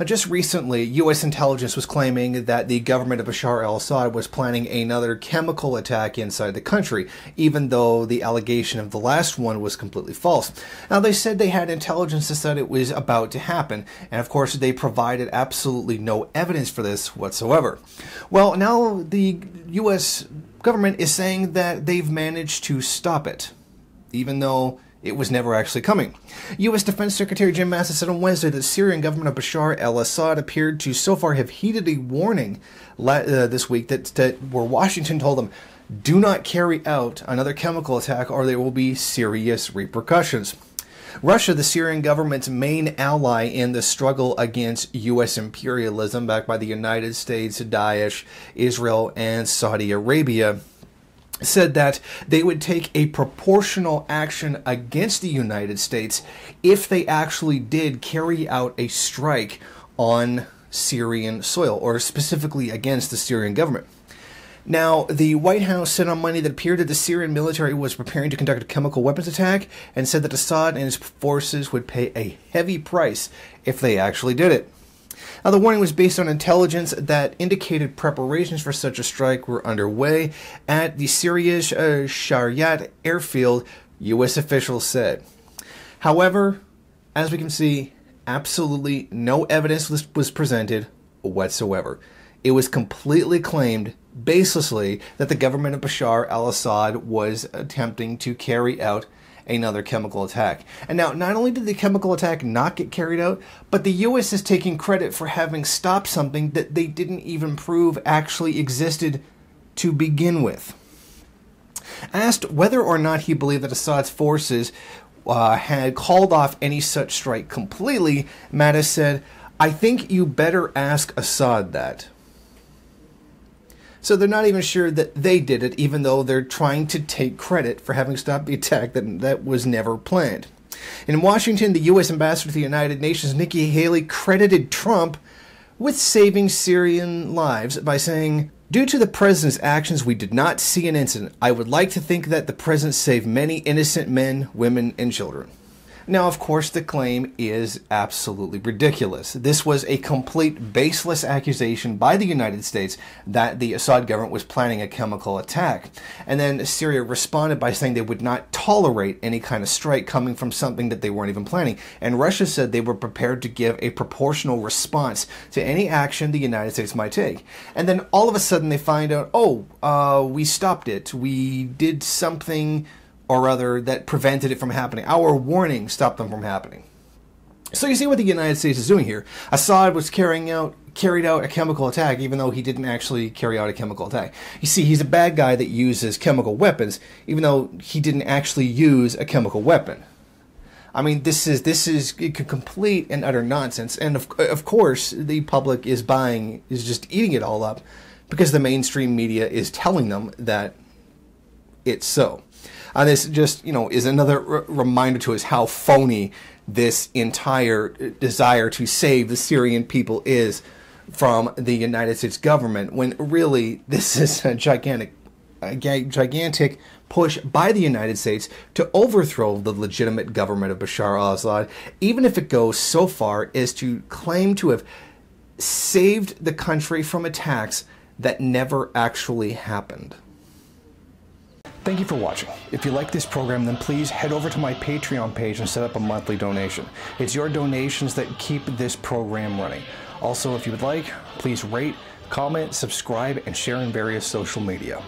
Just recently, U.S. intelligence was claiming that the government of Bashar al-Assad was planning another chemical attack inside the country, even though the allegation of the last one was completely false. Now, they said they had intelligence that said it was about to happen, and of course, they provided absolutely no evidence for this whatsoever. Well, now the U.S. government is saying that they've managed to stop it, even though it was never actually coming. U.S. Defense Secretary Jim Mattis said on Wednesday that the Syrian government of Bashar al-Assad appeared to so far have heeded a warning this week where Washington told them, do not carry out another chemical attack or there will be serious repercussions. Russia, the Syrian government's main ally in the struggle against U.S. imperialism backed by the United States, Daesh, Israel, and Saudi Arabia, said that they would take a proportional action against the United States if they actually did carry out a strike on Syrian soil, or specifically against the Syrian government. Now, the White House said on Monday that it appeared that the Syrian military was preparing to conduct a chemical weapons attack and said that Assad and his forces would pay a heavy price if they actually did it. Now, the warning was based on intelligence that indicated preparations for such a strike were underway at the Syria's Shayrat airfield, U.S. officials said. However, as we can see, absolutely no evidence was presented whatsoever. It was completely claimed, baselessly, that the government of Bashar al-Assad was attempting to carry out another chemical attack. And now, not only did the chemical attack not get carried out, but the U.S. is taking credit for having stopped something that they didn't even prove actually existed to begin with. Asked whether or not he believed that Assad's forces had called off any such strike completely, Mattis said, I think you better ask Assad that. So they're not even sure that they did it, even though they're trying to take credit for having stopped the attack that was never planned. In Washington, the U.S. ambassador to the United Nations, Nikki Haley, credited Trump with saving Syrian lives by saying, due to the president's actions, we did not see an incident. I would like to think that the president saved many innocent men, women, and children. Now, of course, the claim is absolutely ridiculous. This was a complete baseless accusation by the United States that the Assad government was planning a chemical attack. And then Syria responded by saying they would not tolerate any kind of strike coming from something that they weren't even planning. And Russia said they were prepared to give a proportional response to any action the United States might take. And then all of a sudden they find out, we stopped it. We did something or other that prevented it from happening. Our warning stopped them from happening. So you see what the United States is doing here. Assad was carried out a chemical attack, even though he didn't actually carry out a chemical attack. You see, he's a bad guy that uses chemical weapons, even though he didn't actually use a chemical weapon. I mean, this is complete and utter nonsense. And of course, the public is just eating it all up because the mainstream media is telling them that it's so. This just, is another reminder to us how phony this entire desire to save the Syrian people is from the United States government, when really this is a gigantic push by the United States to overthrow the legitimate government of Bashar al-Assad, even if it goes so far as to claim to have saved the country from attacks that never actually happened. Thank you for watching. If you like this program, then please head over to my Patreon page and set up a monthly donation. It's your donations that keep this program running. Also, if you would like, please rate, comment, subscribe, and share in various social media.